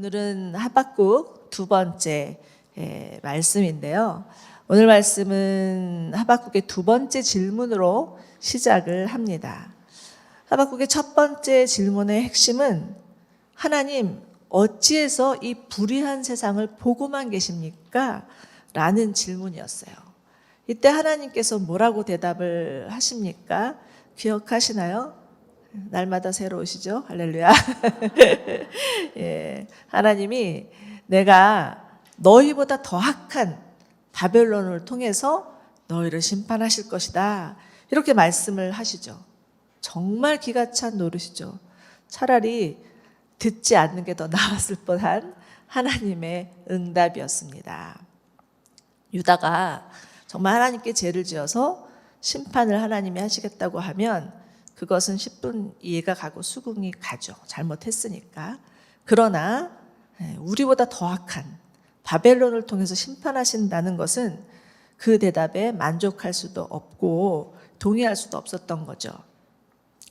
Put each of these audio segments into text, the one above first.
오늘은 하박국 두 번째 말씀인데요. 오늘 말씀은 하박국의 두 번째 질문으로 시작을 합니다. 하박국의 첫 번째 질문의 핵심은 하나님, 어찌해서 이 불의한 세상을 보고만 계십니까? 라는 질문이었어요. 이때 하나님께서 뭐라고 대답을 하십니까? 기억하시나요? 날마다 새로우시죠? 할렐루야. 예, 하나님이 내가 너희보다 더 악한 바벨론을 통해서 너희를 심판하실 것이다. 이렇게 말씀을 하시죠. 정말 기가 찬 노릇이죠. 차라리 듣지 않는 게 더 나았을 뻔한 하나님의 응답이었습니다. 유다가 정말 하나님께 죄를 지어서 심판을 하나님이 하시겠다고 하면 그것은 10분 이해가 가고 수긍이 가죠. 잘못했으니까. 그러나 우리보다 더 악한 바벨론을 통해서 심판하신다는 것은 그 대답에 만족할 수도 없고 동의할 수도 없었던 거죠.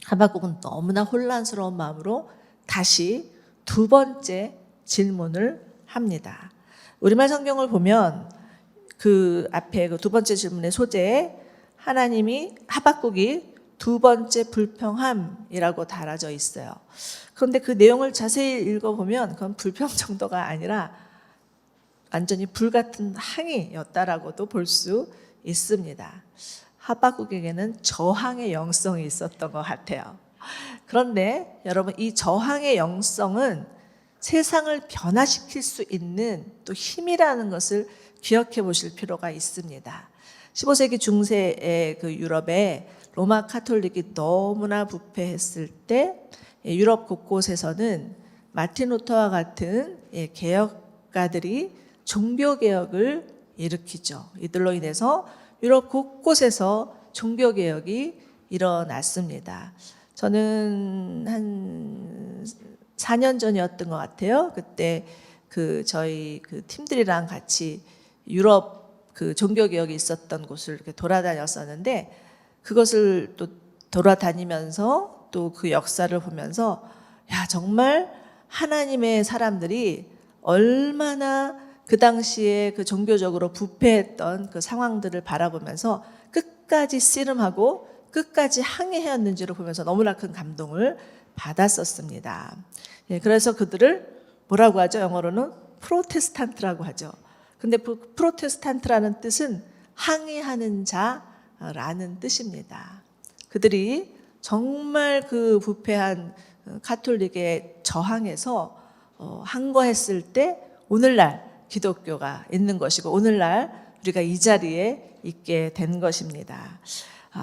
하박국은 너무나 혼란스러운 마음으로 다시 두 번째 질문을 합니다. 우리말 성경을 보면 그 앞에 그 두 번째 질문의 소재에 하나님이 하박국이 두 번째 불평함이라고 달아져 있어요. 그런데 그 내용을 자세히 읽어보면 그건 불평 정도가 아니라 완전히 불같은 항의였다라고도 볼 수 있습니다. 하박국에게는 저항의 영성이 있었던 것 같아요. 그런데 여러분, 이 저항의 영성은 세상을 변화시킬 수 있는 또 힘이라는 것을 기억해 보실 필요가 있습니다. 15세기 중세의 그 유럽에 로마 카톨릭이 너무나 부패했을 때 유럽 곳곳에서는 마틴 루터와 같은 개혁가들이 종교개혁을 일으키죠. 이들로 인해서 유럽 곳곳에서 종교개혁이 일어났습니다. 저는 한 4년 전이었던 것 같아요. 그때 저희 팀들이랑 같이 유럽 종교개혁이 있었던 곳을 이렇게 돌아다녔었는데 그것을 또 돌아다니면서 또 그 역사를 보면서 야, 정말 하나님의 사람들이 얼마나 그 당시에 그 종교적으로 부패했던 그 상황들을 바라보면서 끝까지 씨름하고 끝까지 항해했는지를 보면서 너무나 큰 감동을 받았었습니다. 그래서 그들을 뭐라고 하죠? 영어로는 프로테스탄트라고 하죠. 근데 프로테스탄트라는 뜻은 항의하는 자라는 뜻입니다. 그들이 정말 그 부패한 카톨릭에 저항해서 항거했을 때 오늘날 기독교가 있는 것이고 오늘날 우리가 이 자리에 있게 된 것입니다.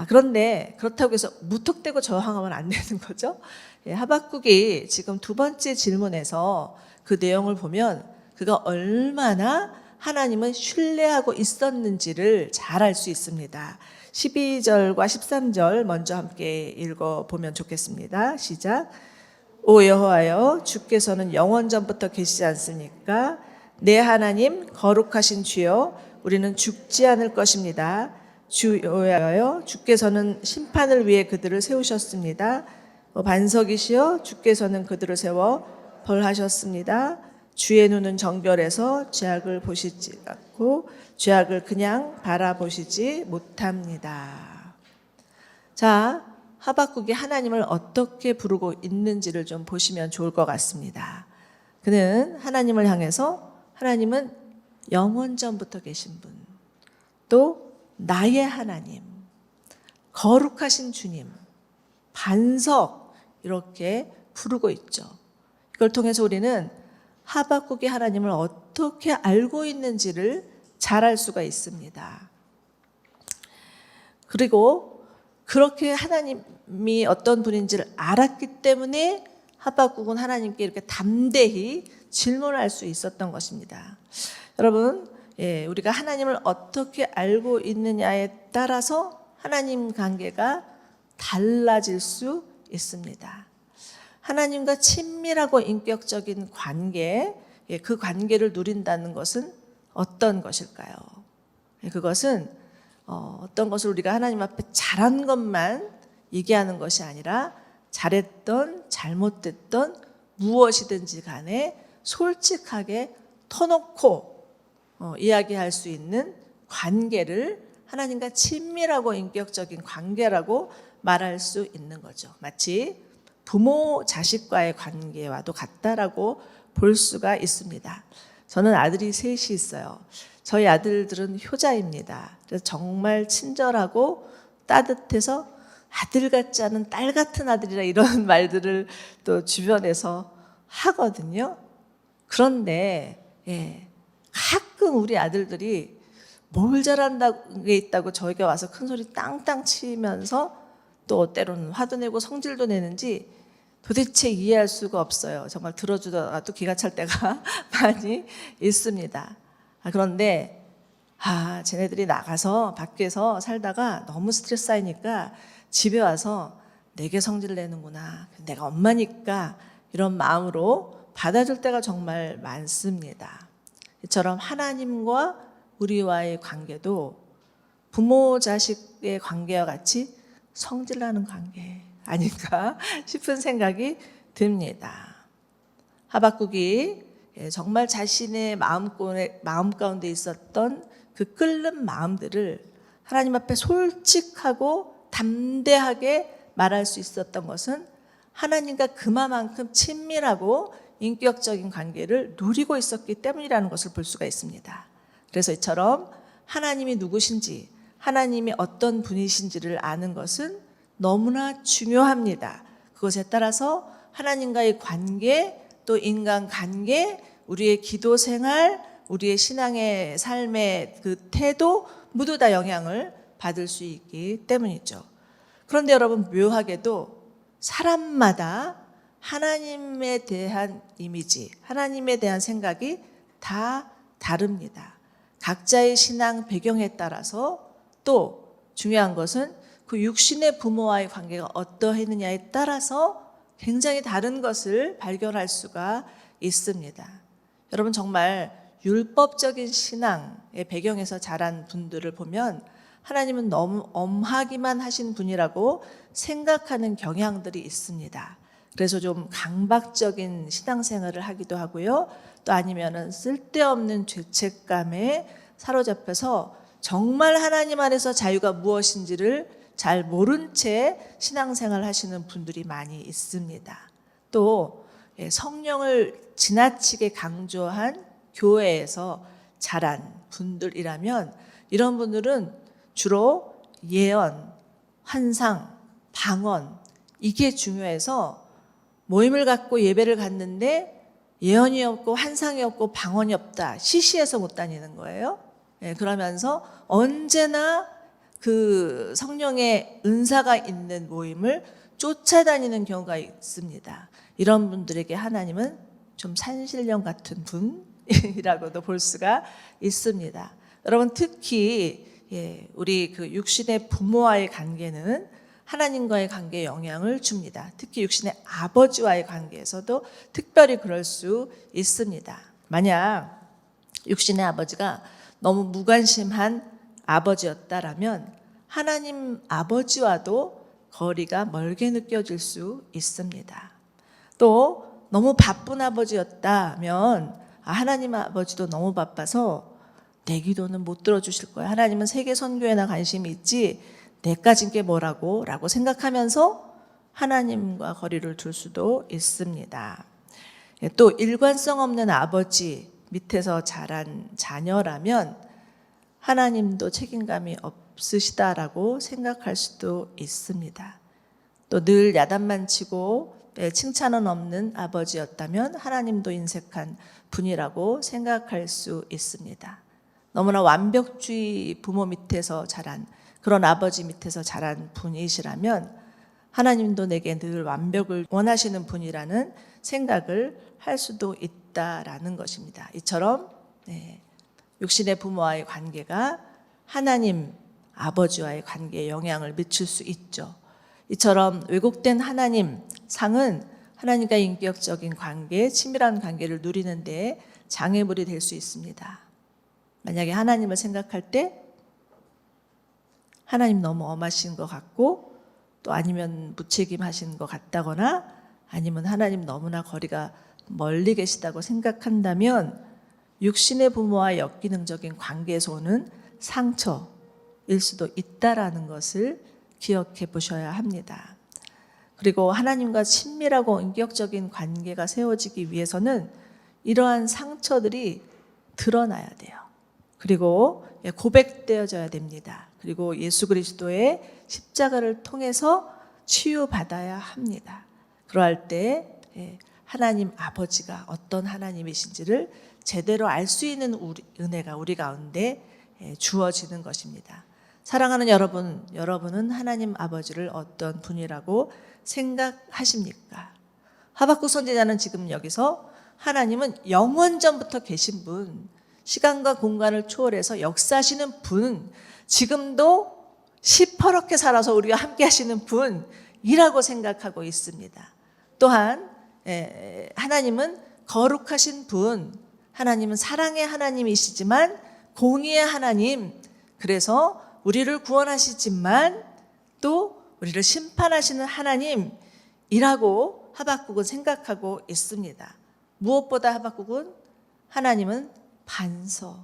그런데 그렇다고 해서 무턱대고 저항하면 안 되는 거죠. 하박국이 지금 두 번째 질문에서 그 내용을 보면 그가 얼마나 하나님을 신뢰하고 있었는지를 잘 알 수 있습니다. 12절과 13절 먼저 함께 읽어보면 좋겠습니다. 시작. 오 여호와여, 주께서는 영원전부터 계시지 않습니까? 내 하나님 거룩하신 주여, 우리는 죽지 않을 것입니다. 주 여호와여, 주께서는 심판을 위해 그들을 세우셨습니다. 반석이시여, 주께서는 그들을 세워 벌하셨습니다. 주의 눈은 정결해서 죄악을 보시지 않고 죄악을 그냥 바라보시지 못합니다. 자, 하박국이 하나님을 어떻게 부르고 있는지를 좀 보시면 좋을 것 같습니다. 그는 하나님을 향해서 하나님은 영원전부터 계신 분, 또 나의 하나님, 거룩하신 주님, 반석 이렇게 부르고 있죠. 이걸 통해서 우리는 하박국이 하나님을 어떻게 알고 있는지를 잘 알 수가 있습니다. 그리고 그렇게 하나님이 어떤 분인지를 알았기 때문에 하박국은 하나님께 이렇게 담대히 질문할 수 있었던 것입니다. 여러분, 우리가 하나님을 어떻게 알고 있느냐에 따라서 하나님 관계가 달라질 수 있습니다. 하나님과 친밀하고 인격적인 관계, 그 관계를 누린다는 것은 어떤 것일까요? 그것은 어떤 것을 우리가 하나님 앞에 잘한 것만 얘기하는 것이 아니라 잘했던 잘못됐던 무엇이든지 간에 솔직하게 터놓고 이야기할 수 있는 관계를 하나님과 친밀하고 인격적인 관계라고 말할 수 있는 거죠. 마치 부모 자식과의 관계와도 같다라고 볼 수가 있습니다. 저는 아들이 셋이 있어요. 저희 아들들은 효자입니다. 그래서 정말 친절하고 따뜻해서 아들 같지 않은 딸 같은 아들이라 이런 말들을 또 주변에서 하거든요. 그런데 가끔 우리 아들들이 뭘 잘한다는 게 있다고 저에게 와서 큰 소리 땅땅 치면서 또 때로는 화도 내고 성질도 내는지 도대체 이해할 수가 없어요. 정말 들어주다가도 기가 찰 때가 많이 있습니다. 그런데 쟤네들이 나가서 밖에서 살다가 너무 스트레스 쌓이니까 집에 와서 내게 성질 내는구나, 내가 엄마니까 이런 마음으로 받아줄 때가 정말 많습니다. 이처럼 하나님과 우리와의 관계도 부모 자식의 관계와 같이 성질나는 관계 아닌가 싶은 생각이 듭니다. 하박국이 정말 자신의 마음 가운데 있었던 그 끓는 마음들을 하나님 앞에 솔직하고 담대하게 말할 수 있었던 것은 하나님과 그만큼 친밀하고 인격적인 관계를 누리고 있었기 때문이라는 것을 볼 수가 있습니다. 그래서 이처럼 하나님이 누구신지, 하나님이 어떤 분이신지를 아는 것은 너무나 중요합니다. 그것에 따라서 하나님과의 관계, 또 인간 관계, 우리의 기도 생활, 우리의 신앙의 삶의 그 태도 모두 다 영향을 받을 수 있기 때문이죠. 그런데 여러분, 묘하게도 사람마다 하나님에 대한 이미지, 하나님에 대한 생각이 다 다릅니다. 각자의 신앙 배경에 따라서, 또 중요한 것은 그 육신의 부모와의 관계가 어떠했느냐에 따라서 굉장히 다른 것을 발견할 수가 있습니다. 여러분, 정말 율법적인 신앙의 배경에서 자란 분들을 보면 하나님은 너무 엄하기만 하신 분이라고 생각하는 경향들이 있습니다. 그래서 좀 강박적인 신앙생활을 하기도 하고요. 또 아니면은 쓸데없는 죄책감에 사로잡혀서 정말 하나님 안에서 자유가 무엇인지를 잘 모른 채 신앙생활을 하시는 분들이 많이 있습니다. 또 성령을 지나치게 강조한 교회에서 자란 분들이라면 이런 분들은 주로 예언, 환상, 방언, 이게 중요해서 모임을 갖고 예배를 갔는데 예언이 없고 환상이 없고 방언이 없다, 시시해서 못 다니는 거예요. 그러면서 언제나 그 성령의 은사가 있는 모임을 쫓아다니는 경우가 있습니다. 이런 분들에게 하나님은 좀 산신령 같은 분이라고도 볼 수가 있습니다. 여러분, 특히 우리 그 육신의 부모와의 관계는 하나님과의 관계에 영향을 줍니다. 특히 육신의 아버지와의 관계에서도 특별히 그럴 수 있습니다. 만약 육신의 아버지가 너무 무관심한 아버지였다라면 하나님 아버지와도 거리가 멀게 느껴질 수 있습니다. 또 너무 바쁜 아버지였다면 하나님 아버지도 너무 바빠서 내 기도는 못 들어주실 거야, 하나님은 세계 선교에나 관심이 있지 내까진 게 뭐라고 라고 생각하면서 하나님과 거리를 둘 수도 있습니다. 또 일관성 없는 아버지 밑에서 자란 자녀라면 하나님도 책임감이 없으시다라고 생각할 수도 있습니다. 또 늘 야단만 치고 칭찬은 없는 아버지였다면 하나님도 인색한 분이라고 생각할 수 있습니다. 너무나 완벽주의 부모 밑에서 자란, 그런 아버지 밑에서 자란 분이시라면 하나님도 내게 늘 완벽을 원하시는 분이라는 생각을 할 수도 있다라는 것입니다. 이처럼 육신의 부모와의 관계가 하나님 아버지와의 관계에 영향을 미칠 수 있죠. 이처럼 왜곡된 하나님 상은 하나님과 인격적인 관계, 친밀한 관계를 누리는 데 장애물이 될 수 있습니다. 만약에 하나님을 생각할 때 하나님 너무 엄하신 것 같고, 또 아니면 무책임하신 것 같다거나, 아니면 하나님 너무나 거리가 멀리 계시다고 생각한다면 육신의 부모와 역기능적인 관계에서 오는 상처일 수도 있다라는 것을 기억해 보셔야 합니다. 그리고 하나님과 친밀하고 인격적인 관계가 세워지기 위해서는 이러한 상처들이 드러나야 돼요. 그리고 고백되어져야 됩니다. 그리고 예수 그리스도의 십자가를 통해서 치유받아야 합니다. 그러할 때 하나님 아버지가 어떤 하나님이신지를 제대로 알 수 있는 은혜가 우리 가운데 주어지는 것입니다. 사랑하는 여러분, 여러분은 하나님 아버지를 어떤 분이라고 생각하십니까? 하박국 선지자는 지금 여기서 하나님은 영원전부터 계신 분, 시간과 공간을 초월해서 역사하시는 분, 지금도 시퍼렇게 살아서 우리와 함께 하시는 분이라고 생각하고 있습니다. 또한 하나님은 거룩하신 분, 하나님은 사랑의 하나님이시지만 공의의 하나님, 그래서 우리를 구원하시지만 또 우리를 심판하시는 하나님이라고 하박국은 생각하고 있습니다. 무엇보다 하박국은 하나님은 반석,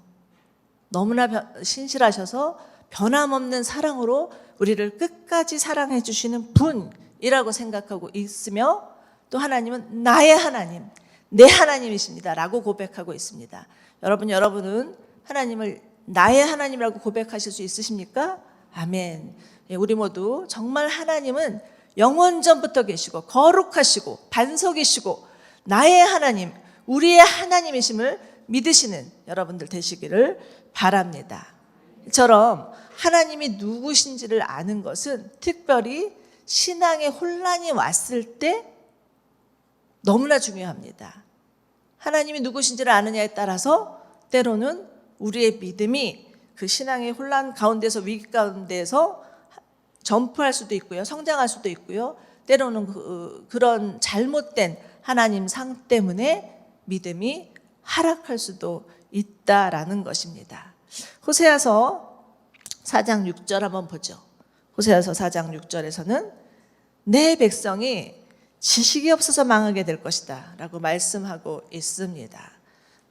너무나 신실하셔서 변함없는 사랑으로 우리를 끝까지 사랑해 주시는 분이라고 생각하고 있으며, 또 하나님은 나의 하나님, 내 하나님이십니다 라고 고백하고 있습니다. 여러분은 하나님을 나의 하나님이라고 고백하실 수 있으십니까? 아멘. 우리 모두 정말 하나님은 영원전부터 계시고 거룩하시고 반석이시고 나의 하나님, 우리의 하나님이심을 믿으시는 여러분들 되시기를 바랍니다. 이처럼 하나님이 누구신지를 아는 것은 특별히 신앙의 혼란이 왔을 때 너무나 중요합니다. 하나님이 누구신지를 아느냐에 따라서 때로는 우리의 믿음이 그 신앙의 혼란 가운데서, 위기 가운데서 점프할 수도 있고요, 성장할 수도 있고요, 때로는 그런 잘못된 하나님 상 때문에 믿음이 하락할 수도 있다라는 것입니다. 호세아서 4장 6절 한번 보죠. 호세아서 4장 6절에서는 내 백성이 지식이 없어서 망하게 될 것이다 라고 말씀하고 있습니다.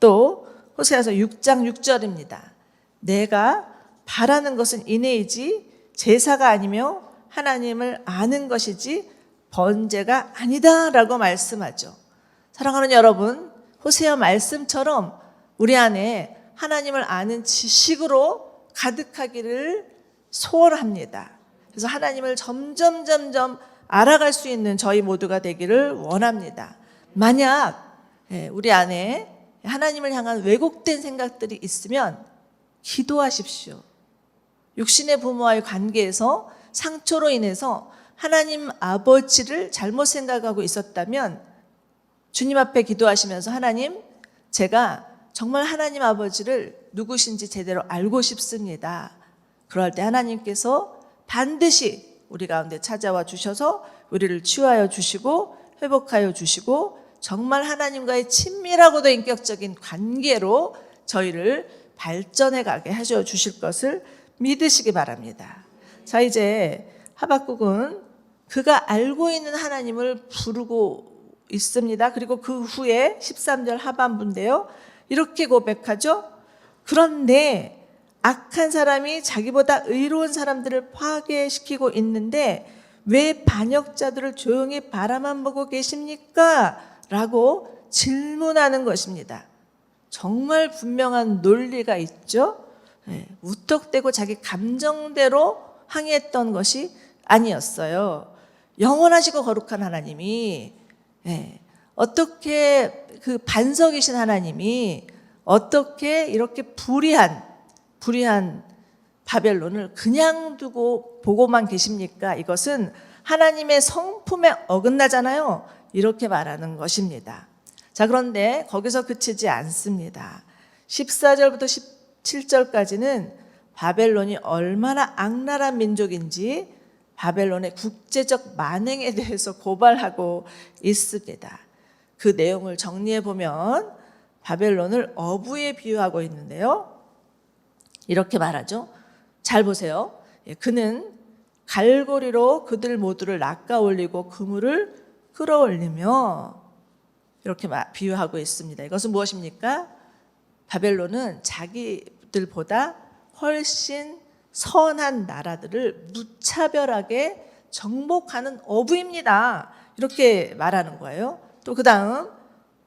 또 호세아서 6장 6절입니다. 내가 바라는 것은 인애이지 제사가 아니며 하나님을 아는 것이지 번제가 아니다 라고 말씀하죠. 사랑하는 여러분, 호세아 말씀처럼 우리 안에 하나님을 아는 지식으로 가득하기를 소원합니다. 그래서 하나님을 점점 알아갈 수 있는 저희 모두가 되기를 원합니다. 만약 우리 안에 하나님을 향한 왜곡된 생각들이 있으면 기도하십시오. 육신의 부모와의 관계에서 상처로 인해서 하나님 아버지를 잘못 생각하고 있었다면 주님 앞에 기도하시면서 하나님, 제가 정말 하나님 아버지를 누구신지 제대로 알고 싶습니다. 그럴 때 하나님께서 반드시 우리 가운데 찾아와 주셔서 우리를 치유하여 주시고 회복하여 주시고 정말 하나님과의 친밀하고도 인격적인 관계로 저희를 발전해 가게 하셔 주실 것을 믿으시기 바랍니다. 자, 이제 하박국은 그가 알고 있는 하나님을 부르고 있습니다. 그리고 그 후에 13절 하반부인데요, 이렇게 고백하죠. 그런데 악한 사람이 자기보다 의로운 사람들을 파괴시키고 있는데 왜 반역자들을 조용히 바라만 보고 계십니까? 라고 질문하는 것입니다. 정말 분명한 논리가 있죠. 우떡대고 자기 감정대로 항의했던 것이 아니었어요. 영원하시고 거룩한 하나님이 어떻게 그 반석이신 하나님이 어떻게 이렇게 불의한 바벨론을 그냥 두고 보고만 계십니까? 이것은 하나님의 성품에 어긋나잖아요. 이렇게 말하는 것입니다. 자, 그런데 거기서 그치지 않습니다. 14절부터 17절까지는 바벨론이 얼마나 악랄한 민족인지 바벨론의 국제적 만행에 대해서 고발하고 있습니다. 그 내용을 정리해 보면 바벨론을 어부에 비유하고 있는데요, 이렇게 말하죠. 잘 보세요. 그는 갈고리로 그들 모두를 낚아올리고 그물을 끌어올리며 이렇게 비유하고 있습니다. 이것은 무엇입니까? 바벨론은 자기들보다 훨씬 선한 나라들을 무차별하게 정복하는 어부입니다. 이렇게 말하는 거예요. 또 그 다음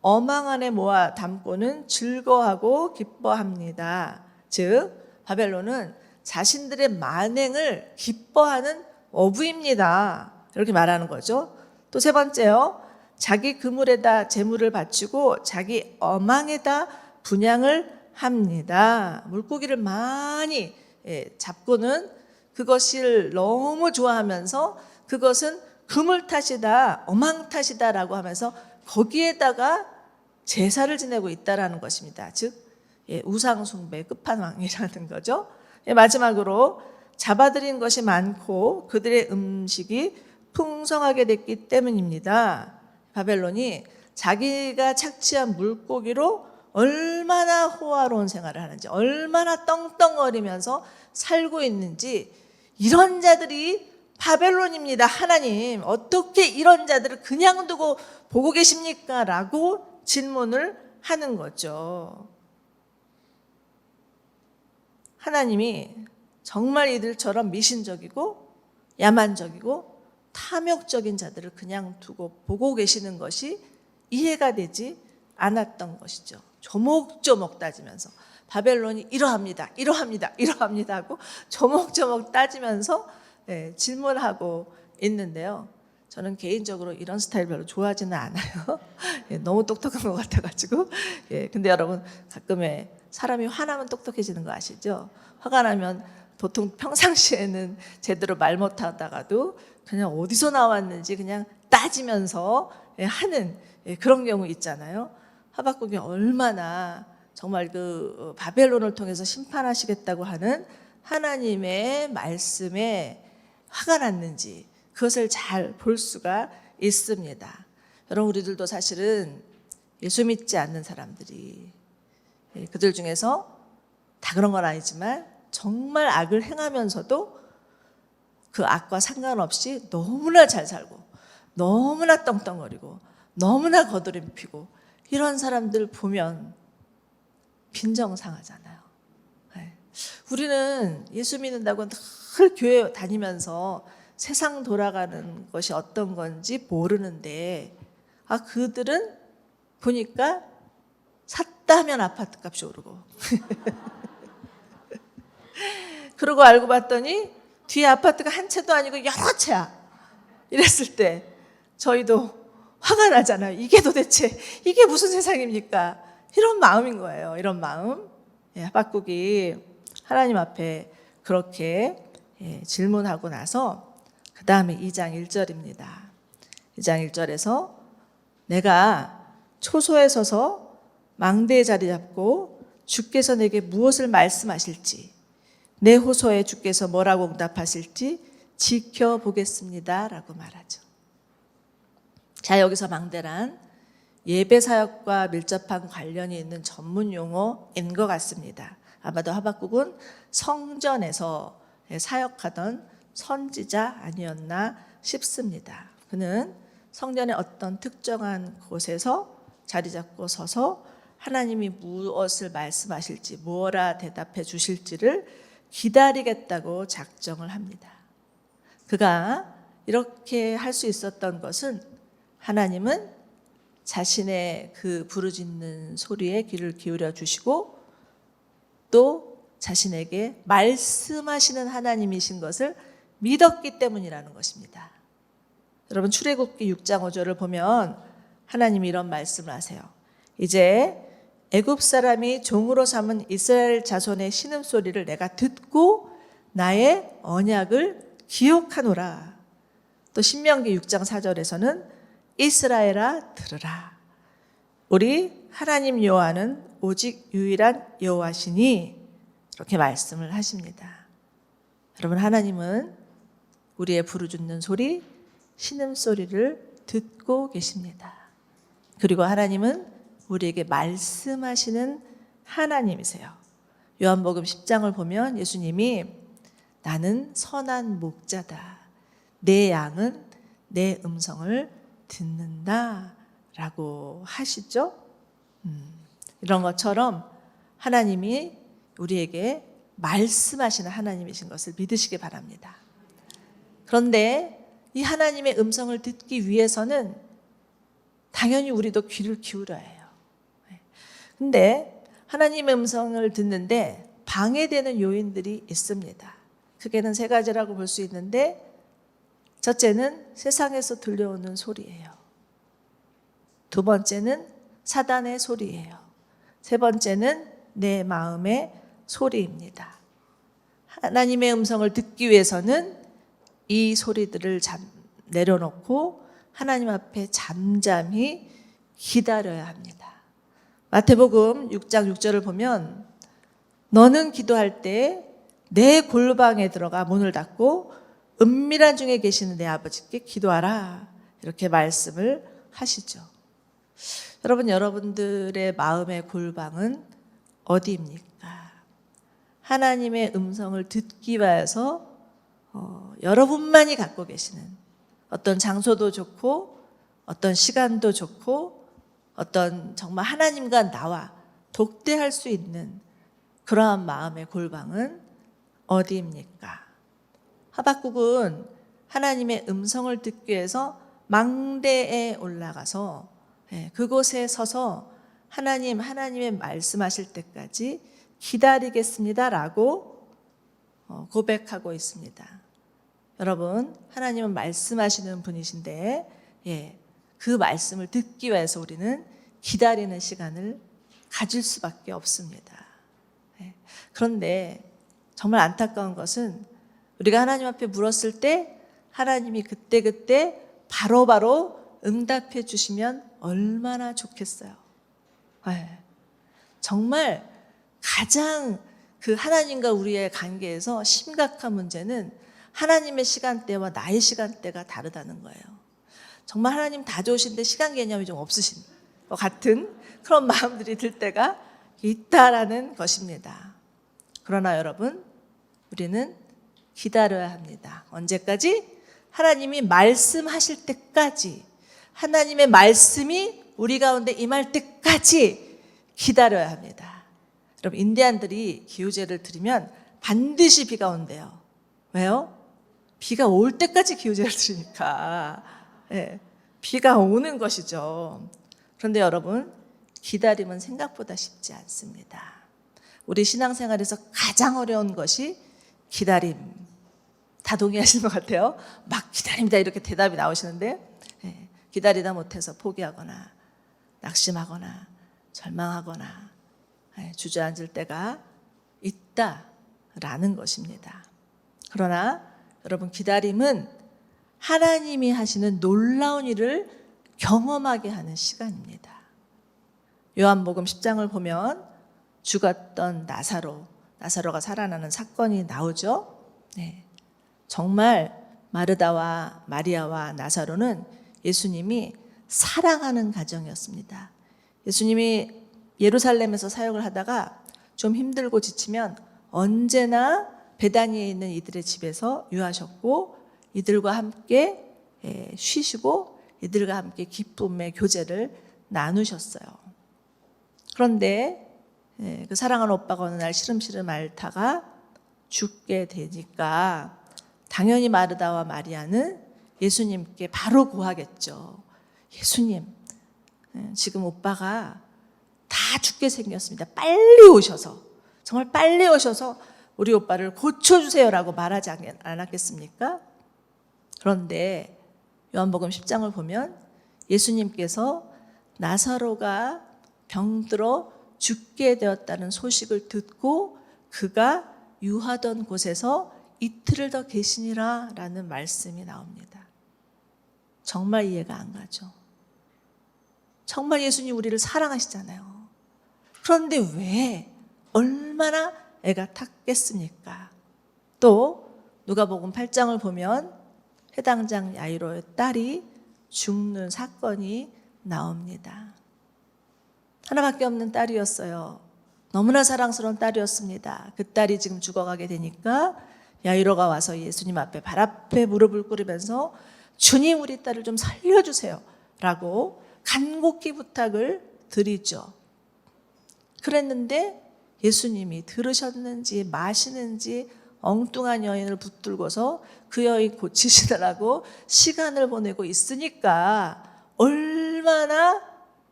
어망 안에 모아 담고는 즐거워하고 기뻐합니다. 즉 바벨론은 자신들의 만행을 기뻐하는 어부입니다. 이렇게 말하는 거죠. 또 세 번째요. 자기 그물에다 재물을 바치고 자기 어망에다 분향을 합니다. 물고기를 많이 잡고는 그것을 너무 좋아하면서 그것은 그물 탓이다, 어망 탓이다라고 하면서 거기에다가 제사를 지내고 있다라는 것입니다. 즉 우상 숭배의 끝판왕이라는 거죠. 마지막으로 잡아들인 것이 많고 그들의 음식이 풍성하게 됐기 때문입니다. 바벨론이 자기가 착취한 물고기로 얼마나 호화로운 생활을 하는지, 얼마나 떵떵거리면서 살고 있는지, 이런 자들이 바벨론입니다. 하나님, 어떻게 이런 자들을 그냥 두고 보고 계십니까? 라고 질문을 하는 거죠. 하나님이 정말 이들처럼 미신적이고 야만적이고 탐욕적인 자들을 그냥 두고 보고 계시는 것이 이해가 되지 않았던 것이죠. 조목조목 따지면서 바벨론이 이러합니다, 이러합니다, 이러합니다 하고 조목조목 따지면서 질문하고 있는데요. 저는 개인적으로 이런 스타일 별로 좋아하지는 않아요. 너무 똑똑한 것 같아가지고. 근데 여러분 가끔에 사람이 화나면 똑똑해지는 거 아시죠? 화가 나면 보통 평상시에는 제대로 말 못하다가도 그냥 어디서 나왔는지 그냥 따지면서 하는 그런 경우 있잖아요. 하박국이 얼마나 정말 그 바벨론을 통해서 심판하시겠다고 하는 하나님의 말씀에 화가 났는지 그것을 잘 볼 수가 있습니다. 여러분, 우리들도 사실은 예수 믿지 않는 사람들이 그들 중에서 다 그런 건 아니지만 정말 악을 행하면서도 그 악과 상관없이 너무나 잘 살고 너무나 떵떵거리고 너무나 거드림피고 이런 사람들 보면 빈정상하잖아요. 우리는 예수 믿는다고 늘 교회 다니면서 세상 돌아가는 것이 어떤 건지 모르는데 그들은 보니까 샀다 하면 아파트 값이 오르고 그러고 알고 봤더니 뒤에 아파트가 한 채도 아니고 여러 채야. 이랬을 때 저희도 화가 나잖아요. 이게 도대체 이게 무슨 세상입니까? 이런 마음인 거예요. 이런 마음. 하박국이 하나님 앞에 그렇게 질문하고 나서 그 다음에 2장 1절입니다. 2장 1절에서 내가 초소에 서서 망대에 자리 잡고 주께서 내게 무엇을 말씀하실지 내 호소에 주께서 뭐라고 응답하실지 지켜보겠습니다 라고 말하죠. 자, 여기서 망대란 예배 사역과 밀접한 관련이 있는 전문 용어인 것 같습니다. 아마도 하박국은 성전에서 사역하던 선지자 아니었나 싶습니다. 그는 성전의 어떤 특정한 곳에서 자리 잡고 서서 하나님이 무엇을 말씀하실지 뭐라 대답해 주실지를 기다리겠다고 작정을 합니다. 그가 이렇게 할 수 있었던 것은 하나님은 자신의 그 부르짖는 소리에 귀를 기울여 주시고 또 자신에게 말씀하시는 하나님이신 것을 믿었기 때문이라는 것입니다. 여러분, 출애굽기 6장 5절을 보면 하나님이 이런 말씀을 하세요. 이제 애굽 사람이 종으로 삼은 이스라엘 자손의 신음소리를 내가 듣고 나의 언약을 기억하노라. 또 신명기 6장 4절에서는 이스라엘아 들으라. 우리 하나님 여호와는 오직 유일한 여호와시니 이렇게 말씀을 하십니다. 여러분, 하나님은 우리의 부르짖는 소리, 신음소리를 듣고 계십니다. 그리고 하나님은 우리에게 말씀하시는 하나님이세요. 요한복음 10장을 보면 예수님이 나는 선한 목자다. 내 양은 내 음성을 듣는다 라고 하시죠. 이런 것처럼 하나님이 우리에게 말씀하시는 하나님이신 것을 믿으시기 바랍니다. 그런데 이 하나님의 음성을 듣기 위해서는 당연히 우리도 귀를 기울여야 해요. 근데 하나님의 음성을 듣는데 방해되는 요인들이 있습니다. 크게는 세 가지라고 볼 수 있는데, 첫째는 세상에서 들려오는 소리예요. 두 번째는 사단의 소리예요. 세 번째는 내 마음의 소리입니다. 하나님의 음성을 듣기 위해서는 이 소리들을 내려놓고 하나님 앞에 잠잠히 기다려야 합니다. 마태복음 6장 6절을 보면 너는 기도할 때 내 골방에 들어가 문을 닫고 은밀한 중에 계시는 내 아버지께 기도하라, 이렇게 말씀을 하시죠. 여러분, 여러분들의 마음의 골방은 어디입니까? 하나님의 음성을 듣기 위해서 여러분만이 갖고 계시는 어떤 장소도 좋고 어떤 시간도 좋고 어떤 정말 하나님과 나와 독대할 수 있는 그러한 마음의 골방은 어디입니까? 하박국은 하나님의 음성을 듣기 위해서 망대에 올라가서 그곳에 서서 하나님의 말씀하실 때까지 기다리겠습니다라고 고백하고 있습니다. 여러분, 하나님은 말씀하시는 분이신데 그 말씀을 듣기 위해서 우리는 기다리는 시간을 가질 수밖에 없습니다. 그런데 정말 안타까운 것은 우리가 하나님 앞에 물었을 때 하나님이 그때그때 바로바로 응답해 주시면 얼마나 좋겠어요. 정말 가장 그 하나님과 우리의 관계에서 심각한 문제는 하나님의 시간대와 나의 시간대가 다르다는 거예요. 정말 하나님 다 좋으신데 시간 개념이 좀 없으신 것 같은 그런 마음들이 들 때가 있다라는 것입니다. 그러나 여러분, 우리는 기다려야 합니다. 언제까지? 하나님이 말씀하실 때까지, 하나님의 말씀이 우리 가운데 임할 때까지 기다려야 합니다. 여러분, 인디안들이 기우제를 드리면 반드시 비가 온대요. 왜요? 비가 올 때까지 기우제를 드리니까. 비가 오는 것이죠. 그런데 여러분, 기다림은 생각보다 쉽지 않습니다. 우리 신앙생활에서 가장 어려운 것이 기다림. 다 동의하시는 것 같아요. 막 기다립니다 이렇게 대답이 나오시는데, 기다리다 못해서 포기하거나 낙심하거나 절망하거나 주저앉을 때가 있다라는 것입니다. 그러나 여러분, 기다림은 하나님이 하시는 놀라운 일을 경험하게 하는 시간입니다. 요한복음 10장을 보면 죽었던 나사로가 살아나는 사건이 나오죠. 정말 마르다와 마리아와 나사로는 예수님이 사랑하는 가정이었습니다. 예수님이 예루살렘에서 사역을 하다가 좀 힘들고 지치면 언제나 베다니에 있는 이들의 집에서 유하셨고, 이들과 함께 쉬시고 이들과 함께 기쁨의 교제를 나누셨어요. 그런데 그 사랑하는 오빠가 어느 날 시름시름 앓다가 죽게 되니까 당연히 마르다와 마리아는 예수님께 바로 고하겠죠. 예수님, 지금 오빠가 다 죽게 생겼습니다. 빨리 오셔서, 정말 빨리 오셔서 우리 오빠를 고쳐주세요라고 말하지 않았겠습니까? 그런데 요한복음 10장을 보면 예수님께서 나사로가 병들어 죽게 되었다는 소식을 듣고 그가 유하던 곳에서 이틀을 더 계시니라 라는 말씀이 나옵니다. 정말 이해가 안 가죠. 정말 예수님 우리를 사랑하시잖아요. 그런데 왜 얼마나 애가 탔겠습니까? 또 누가복음 8장을 보면 회당장 야이로의 딸이 죽는 사건이 나옵니다. 하나밖에 없는 딸이었어요. 너무나 사랑스러운 딸이었습니다. 그 딸이 지금 죽어가게 되니까 야이로가 와서 예수님 앞에 발 앞에 무릎을 꿇으면서 주님, 우리 딸을 좀 살려주세요 라고 간곡히 부탁을 드리죠. 그랬는데 예수님이 들으셨는지 마시는지 엉뚱한 여인을 붙들고서 그 여인 고치시느라고 시간을 보내고 있으니까 얼마나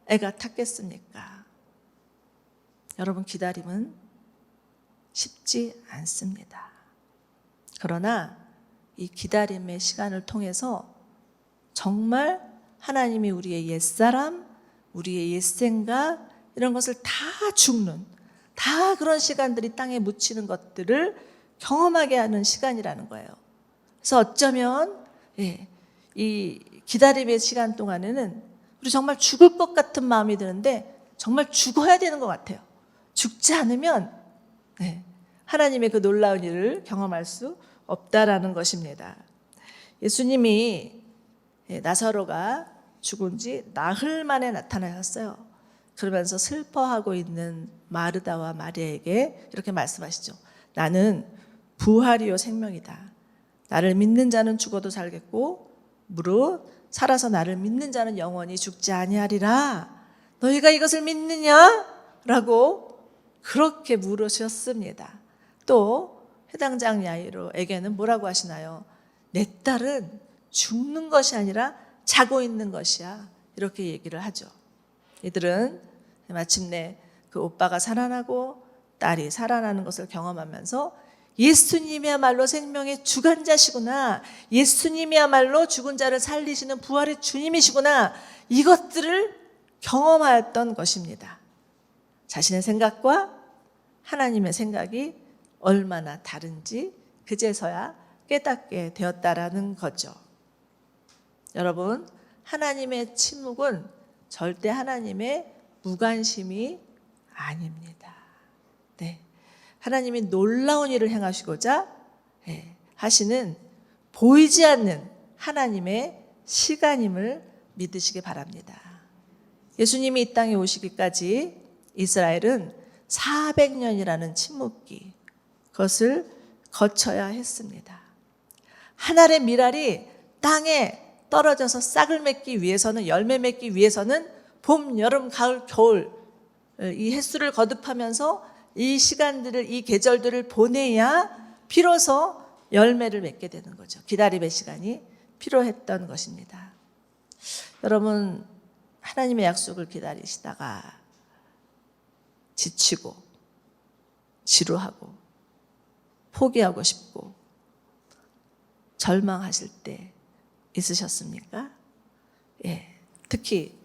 애가 탔겠습니까? 여러분, 기다림은 쉽지 않습니다. 그러나 이 기다림의 시간을 통해서 정말 하나님이 우리의 옛사람, 우리의 옛생각 이런 것을 다 죽는, 다 그런 시간들이 땅에 묻히는 것들을 경험하게 하는 시간이라는 거예요. 그래서 어쩌면 이 기다림의 시간 동안에는 우리 정말 죽을 것 같은 마음이 드는데 정말 죽어야 되는 것 같아요. 죽지 않으면 하나님의 그 놀라운 일을 경험할 수 없다라는 것입니다. 예수님이 나사로가 죽은 지 나흘 만에 나타나셨어요. 그러면서 슬퍼하고 있는 마르다와 마리아에게 이렇게 말씀하시죠. 나는 부활이요 생명이다. 나를 믿는 자는 죽어도 살겠고 무릇 살아서 나를 믿는 자는 영원히 죽지 아니하리라. 너희가 이것을 믿느냐? 라고 그렇게 물으셨습니다. 또 해당장 야이로에게는 뭐라고 하시나요? 내 딸은 죽는 것이 아니라 자고 있는 것이야. 이렇게 얘기를 하죠. 이들은 마침내 그 오빠가 살아나고 딸이 살아나는 것을 경험하면서 예수님이야말로 생명의 주관자시구나, 예수님이야말로 죽은 자를 살리시는 부활의 주님이시구나, 이것들을 경험하였던 것입니다. 자신의 생각과 하나님의 생각이 얼마나 다른지 그제서야 깨닫게 되었다라는 거죠. 여러분, 하나님의 침묵은 절대 하나님의 무관심이 아닙니다. 하나님이 놀라운 일을 행하시고자 하시는 보이지 않는 하나님의 시간임을 믿으시기 바랍니다. 예수님이 이 땅에 오시기까지 이스라엘은 400년이라는 침묵기, 그것을 거쳐야 했습니다. 한 알의 밀알이 땅에 떨어져서 싹을 맺기 위해서는, 열매 맺기 위해서는 봄, 여름, 가을, 겨울 이 햇수를 거듭하면서 이 시간들을, 이 계절들을 보내야 비로소 열매를 맺게 되는 거죠. 기다림의 시간이 필요했던 것입니다. 여러분, 하나님의 약속을 기다리시다가 지치고 지루하고 포기하고 싶고 절망하실 때 있으셨습니까? 특히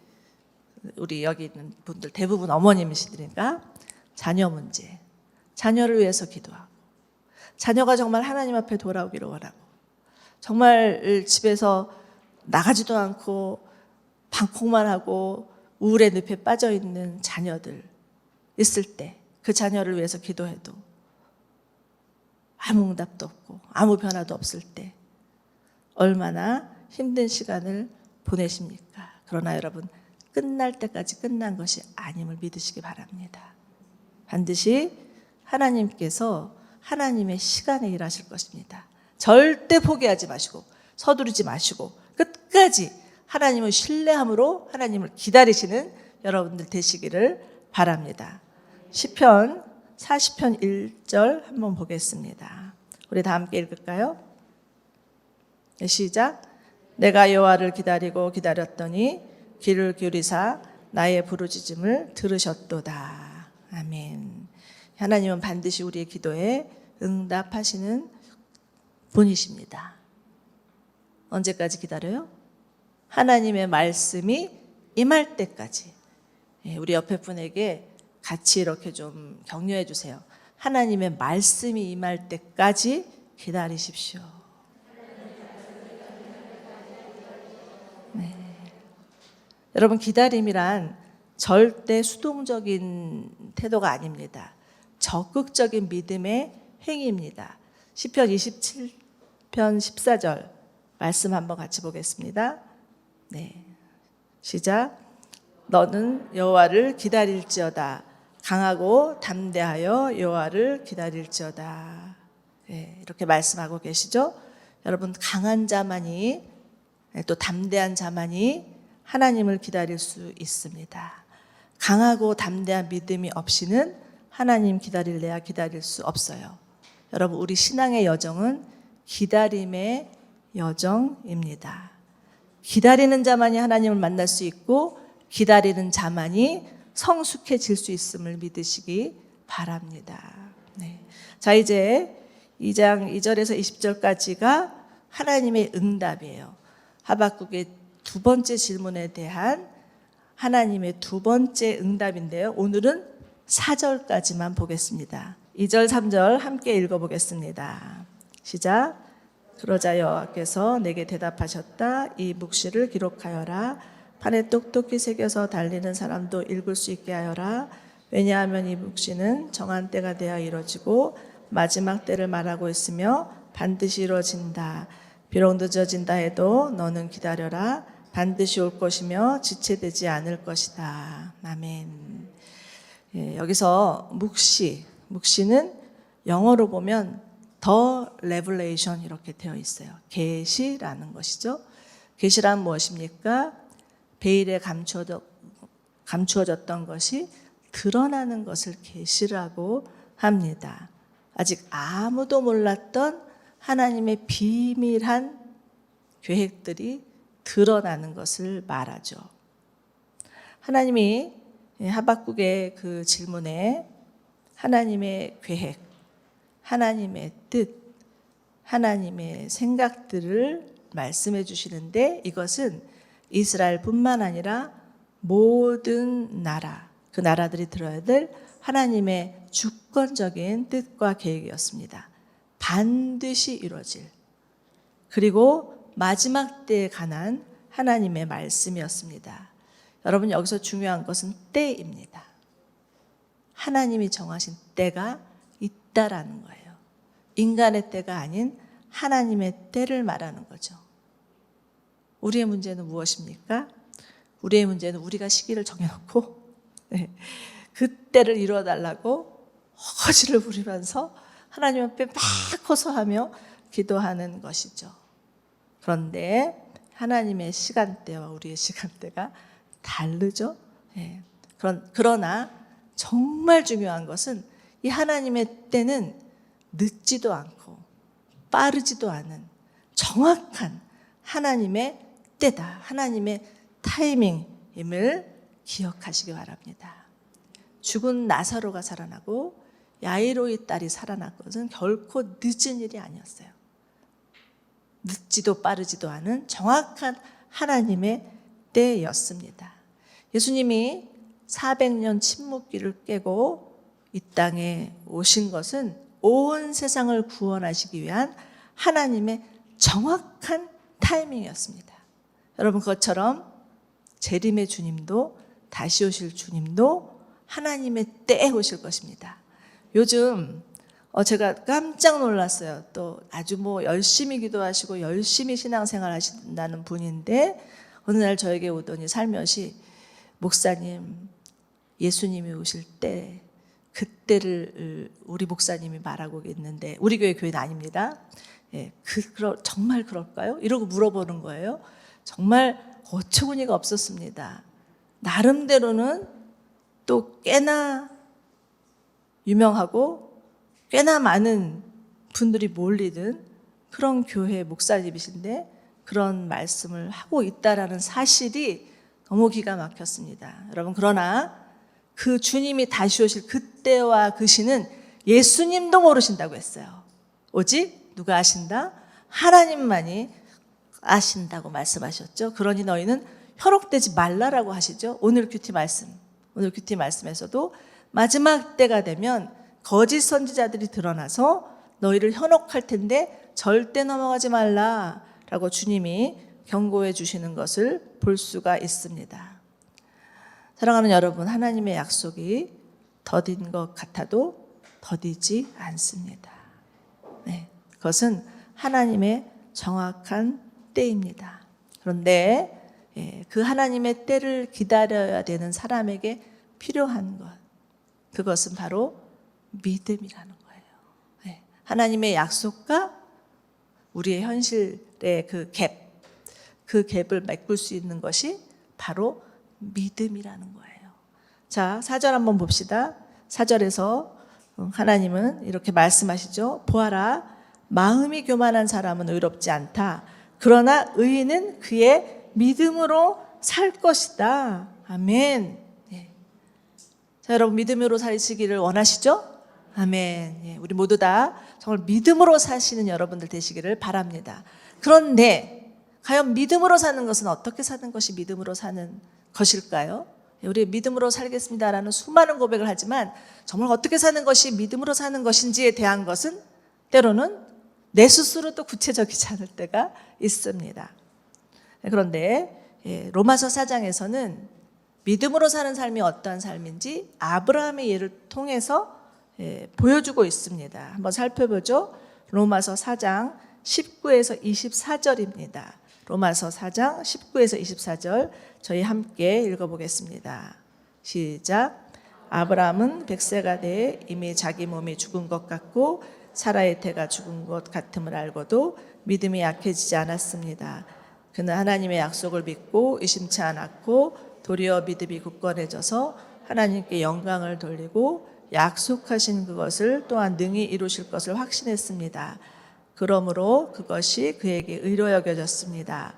우리 여기 있는 분들 대부분 어머님이시니까 자녀 문제, 자녀를 위해서 기도하고, 자녀가 정말 하나님 앞에 돌아오기를 원하고, 정말 집에서 나가지도 않고 방콕만 하고 우울의 늪에 빠져 있는 자녀들 있을 때 그 자녀를 위해서 기도해도 아무 응답도 없고 아무 변화도 없을 때 얼마나 힘든 시간을 보내십니까? 그러나 여러분, 끝날 때까지 끝난 것이 아님을 믿으시기 바랍니다. 반드시 하나님께서 하나님의 시간에 일하실 것입니다. 절대 포기하지 마시고 서두르지 마시고 끝까지 하나님을 신뢰함으로 하나님을 기다리시는 여러분들 되시기를 바랍니다. 시편 40편 1절 한번 보겠습니다. 우리 다 함께 읽을까요? 시작. 내가 여호와를 기다리고 기다렸더니 귀를 기울이사 나의 부르짖음을 들으셨도다. 아멘. 하나님은 반드시 우리의 기도에 응답하시는 분이십니다. 언제까지 기다려요? 하나님의 말씀이 임할 때까지. 우리 옆에 분에게 같이 이렇게 좀 격려해 주세요. 하나님의 말씀이 임할 때까지 기다리십시오. 여러분, 기다림이란 절대 수동적인 태도가 아닙니다. 적극적인 믿음의 행위입니다. 시편 27편 14절 말씀 한번 같이 보겠습니다. 시작. 너는 여호와를 기다릴지어다. 강하고 담대하여 여호와를 기다릴지어다. 이렇게 말씀하고 계시죠. 여러분, 강한 자만이, 또 담대한 자만이 하나님을 기다릴 수 있습니다. 강하고 담대한 믿음이 없이는 하나님 기다릴래야 기다릴 수 없어요. 여러분, 우리 신앙의 여정은 기다림의 여정입니다. 기다리는 자만이 하나님을 만날 수 있고 기다리는 자만이 성숙해질 수 있음을 믿으시기 바랍니다. 네. 자, 이제 2장 2절에서 20절까지가 하나님의 응답이에요. 하박국의 두 번째 질문에 대한 하나님의 두 번째 응답인데요. 오늘은 4절까지만 보겠습니다. 2절, 3절 함께 읽어보겠습니다. 시작. 그러자 여호와께서 내게 대답하셨다. 이 묵시를 기록하여라. 판에 똑똑히 새겨서 달리는 사람도 읽을 수 있게 하여라. 왜냐하면 이 묵시는 정한 때가 되어 이루어지고 마지막 때를 말하고 있으며 반드시 이루어진다. 비록 늦어진다 해도 너는 기다려라. 반드시 올 것이며 지체되지 않을 것이다. 아멘. 예, 여기서 묵시는 영어로 보면 더 레블레이션 이렇게 되어 있어요. 계시라는 것이죠. 계시란 무엇입니까? 베일에 감추어졌던 것이 드러나는 것을 계시라고 합니다. 아직 아무도 몰랐던 하나님의 비밀한 계획들이 드러나는 것을 말하죠. 하나님이 하박국의 그 질문에 하나님의 계획, 하나님의 뜻, 하나님의 생각들을 말씀해 주시는데 이것은 이스라엘뿐만 아니라 모든 나라, 그 나라들이 들어야 될 하나님의 주권적인 뜻과 계획이었습니다. 반드시 이루어질, 그리고 마지막 때에 관한 하나님의 말씀이었습니다. 여러분, 여기서 중요한 것은 때입니다. 하나님이 정하신 때가 있다라는 거예요. 인간의 때가 아닌 하나님의 때를 말하는 거죠. 우리의 문제는 무엇입니까? 우리의 문제는 우리가 시기를 정해놓고 그 때를 이루어달라고 허거지를 부리면서 하나님 앞에 막 호소하며 기도하는 것이죠. 그런데 하나님의 시간대와 우리의 시간대가 다르죠. 그러나 정말 중요한 것은 이 하나님의 때는 늦지도 않고 빠르지도 않은 정확한 하나님의 때다. 하나님의 타이밍임을 기억하시기 바랍니다. 죽은 나사로가 살아나고 야이로의 딸이 살아난 것은 결코 늦은 일이 아니었어요. 늦지도 빠르지도 않은 정확한 하나님의 때였습니다. 예수님이 400년 침묵기를 깨고 이 땅에 오신 것은 온 세상을 구원하시기 위한 하나님의 정확한 타이밍이었습니다. 여러분, 그것처럼 재림의 주님도 다시 오실 주님도 하나님의 때에 오실 것입니다. 요즘 제가 깜짝 놀랐어요. 또 아주 열심히 기도하시고 열심히 신앙생활 하신다는 분인데 어느 날 저에게 오더니 살며시 목사님, 예수님이 오실 때 그때를 우리 목사님이 말하고 있는데 우리 교회는 아닙니다. 정말 그럴까요? 이러고 물어보는 거예요. 정말 어처구니가 없었습니다. 나름대로는 또 꽤나 유명하고 꽤나 많은 분들이 몰리는 그런 교회 목사님이신데 그런 말씀을 하고 있다라는 사실이 너무 기가 막혔습니다. 여러분, 그러나 그 주님이 다시 오실 그때와 그 시는 예수님도 모르신다고 했어요. 오직 누가 아신다? 하나님만이 아신다고 말씀하셨죠. 그러니 너희는 현혹되지 말라라고 하시죠. 오늘 큐티 말씀에서도 마지막 때가 되면 거짓 선지자들이 드러나서 너희를 현혹할 텐데 절대 넘어가지 말라라고 주님이 경고해 주시는 것을 볼 수가 있습니다. 사랑하는 여러분, 하나님의 약속이 더딘 것 같아도 더디지 않습니다. 그것은 하나님의 정확한 때입니다. 그런데 그 하나님의 때를 기다려야 되는 사람에게 필요한 것, 그것은 바로 믿음이라는 거예요. 하나님의 약속과 우리의 현실의 그 갭을 메꿀 수 있는 것이 바로 믿음이라는 거예요. 자, 4절 한번 봅시다. 4절에서 하나님은 이렇게 말씀하시죠. 보아라, 마음이 교만한 사람은 의롭지 않다. 그러나 의인은 그의 믿음으로 살 것이다. 아멘. 예. 자, 여러분 믿음으로 사시기를 원하시죠? 아멘. 예, 우리 모두 다 정말 믿음으로 사시는 여러분들 되시기를 바랍니다. 그런데 과연 믿음으로 사는 것은 어떻게 사는 것이 믿음으로 사는 것일까요? 우리 믿음으로 살겠습니다라는 수많은 고백을 하지만 정말 어떻게 사는 것이 믿음으로 사는 것인지에 대한 것은 때로는 내 스스로도 구체적이지 않을 때가 있습니다. 그런데 로마서 4장에서는 믿음으로 사는 삶이 어떠한 삶인지 아브라함의 예를 통해서 보여주고 있습니다. 한번 살펴보죠. 로마서 4장 19에서 24절입니다. 로마서 4장 19에서 24절 저희 함께 읽어보겠습니다. 시작. 아브라함은 100세가 돼 이미 자기 몸이 죽은 것 같고 사라의 태가 죽은 것 같음을 알고도 믿음이 약해지지 않았습니다. 그는 하나님의 약속을 믿고 의심치 않았고 도리어 믿음이 굳건해져서 하나님께 영광을 돌리고 약속하신 그것을 또한 능히 이루실 것을 확신했습니다. 그러므로 그것이 그에게 의로 여겨졌습니다.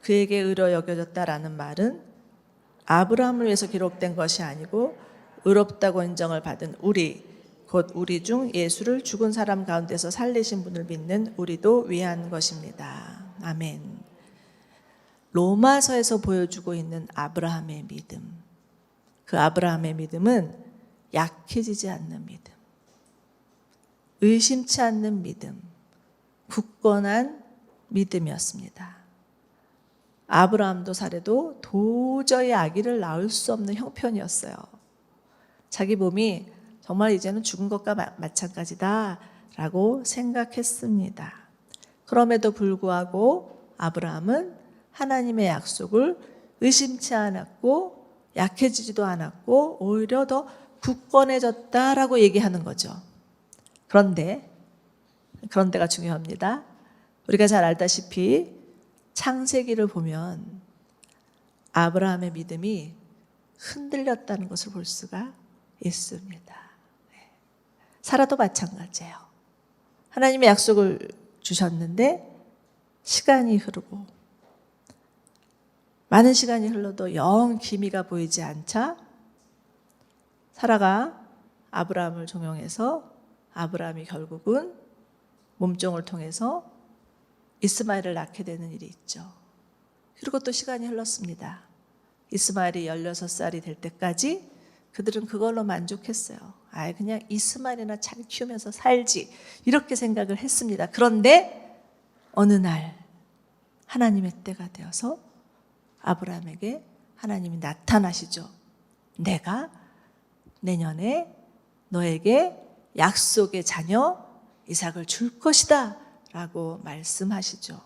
그에게 의로 여겨졌다라는 말은 아브라함을 위해서 기록된 것이 아니고 의롭다고 인정을 받은 우리, 곧 우리 중 예수를 죽은 사람 가운데서 살리신 분을 믿는 우리도 위한 것입니다. 아멘. 로마서에서 보여주고 있는 아브라함의 믿음, 그 아브라함의 믿음은 약해지지 않는 믿음, 의심치 않는 믿음, 굳건한 믿음이었습니다. 아브라함도 사례도 도저히 아기를 낳을 수 없는 형편이었어요. 자기 몸이 정말 이제는 죽은 것과 마찬가지다라고 생각했습니다. 그럼에도 불구하고 아브라함은 하나님의 약속을 의심치 않았고 약해지지도 않았고 오히려 더 굳건해졌다라고 얘기하는 거죠. 그런데가 중요합니다. 우리가 잘 알다시피 창세기를 보면 아브라함의 믿음이 흔들렸다는 것을 볼 수가 있습니다. 사라도 마찬가지예요. 하나님의 약속을 주셨는데 시간이 흐르고 많은 시간이 흘러도 영 기미가 보이지 않자 사라가 아브라함을 종용해서 아브라함이 결국은 몸종을 통해서 이스마엘을 낳게 되는 일이 있죠. 그리고 또 시간이 흘렀습니다. 이스마엘이 16살이 될 때까지 그들은 그걸로 만족했어요. 그냥 이스마엘이나 잘 키우면서 살지 이렇게 생각을 했습니다. 그런데 어느 날 하나님의 때가 되어서 아브라함에게 하나님이 나타나시죠. 내가 내년에 너에게 약속의 자녀 이삭을 줄 것이다 라고 말씀하시죠.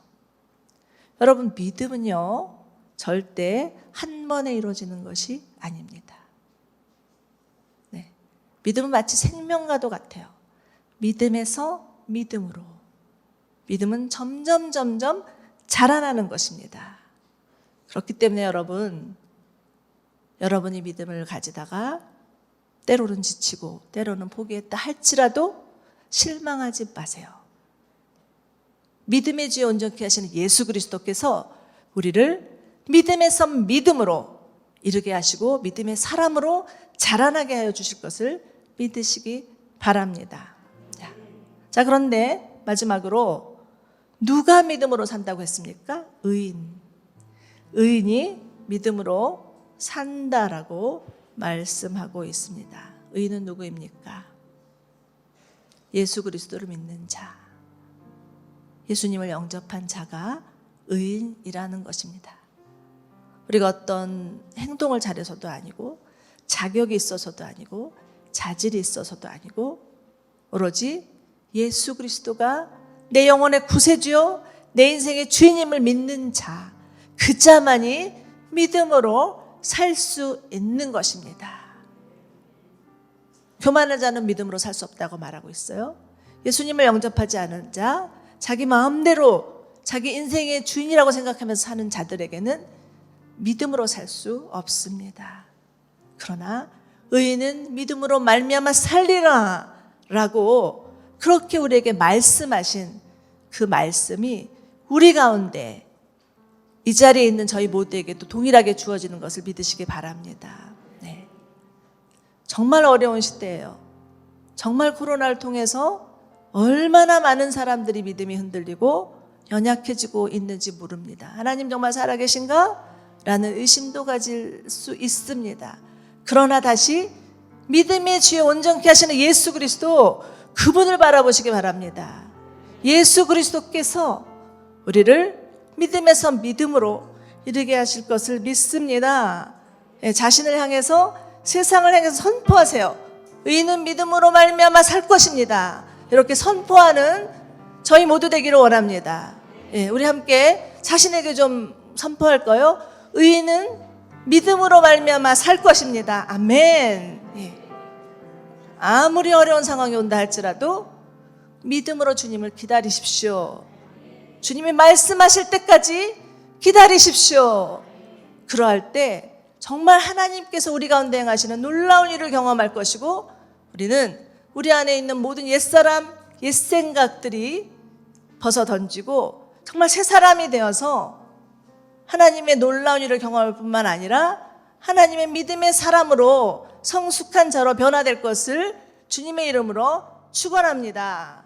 여러분 믿음은요 절대 한 번에 이루어지는 것이 아닙니다. 믿음은 마치 생명과도 같아요. 믿음에서 믿음으로 믿음은 점점 자라나는 것입니다. 그렇기 때문에 여러분이 믿음을 가지다가 때로는 지치고 때로는 포기했다 할지라도 실망하지 마세요. 믿음의 주에 온전케 하시는 예수 그리스도께서 우리를 믿음에서 믿음으로 이르게 하시고 믿음의 사람으로 자라나게 하여 주실 것을 믿으시기 바랍니다. 자, 그런데 마지막으로 누가 믿음으로 산다고 했습니까? 의인이 믿음으로 산다라고 말씀하고 있습니다. 의인은 누구입니까? 예수 그리스도를 믿는 자, 예수님을 영접한 자가 의인이라는 것입니다. 우리가 어떤 행동을 잘해서도 아니고 자격이 있어서도 아니고 자질이 있어서도 아니고 오로지 예수 그리스도가 내 영혼의 구세주요 내 인생의 주인임을 믿는 자, 그 자만이 믿음으로 살 수 있는 것입니다. 교만한 자는 믿음으로 살 수 없다고 말하고 있어요. 예수님을 영접하지 않은 자, 자기 마음대로 자기 인생의 주인이라고 생각하면서 사는 자들에게는 믿음으로 살 수 없습니다. 그러나 의인은 믿음으로 말미암아 살리라 라고 그렇게 우리에게 말씀하신 그 말씀이 우리 가운데 이 자리에 있는 저희 모두에게도 동일하게 주어지는 것을 믿으시기 바랍니다. 네. 정말 어려운 시대예요. 정말 코로나를 통해서 얼마나 많은 사람들이 믿음이 흔들리고 연약해지고 있는지 모릅니다. 하나님 정말 살아계신가? 라는 의심도 가질 수 있습니다. 그러나 다시 믿음의 주에 온전케 하시는 예수 그리스도, 그분을 바라보시기 바랍니다. 예수 그리스도께서 우리를 믿음에서 믿음으로 이르게 하실 것을 믿습니다. 자신을 향해서, 세상을 향해서 선포하세요. 의인은 믿음으로 말미암아 살 것입니다. 이렇게 선포하는 저희 모두 되기를 원합니다. 우리 함께 자신에게 좀 선포할까요? 의인은 믿음으로 말미암아 살 것입니다. 아멘. 아무리 어려운 상황이 온다 할지라도 믿음으로 주님을 기다리십시오. 주님이 말씀하실 때까지 기다리십시오. 그러할 때 정말 하나님께서 우리 가운데 행하시는 놀라운 일을 경험할 것이고, 우리는 우리 안에 있는 모든 옛사람, 옛생각들이 벗어던지고 정말 새 사람이 되어서 하나님의 놀라운 일을 경험할 뿐만 아니라 하나님의 믿음의 사람으로 성숙한 자로 변화될 것을 주님의 이름으로 축원합니다.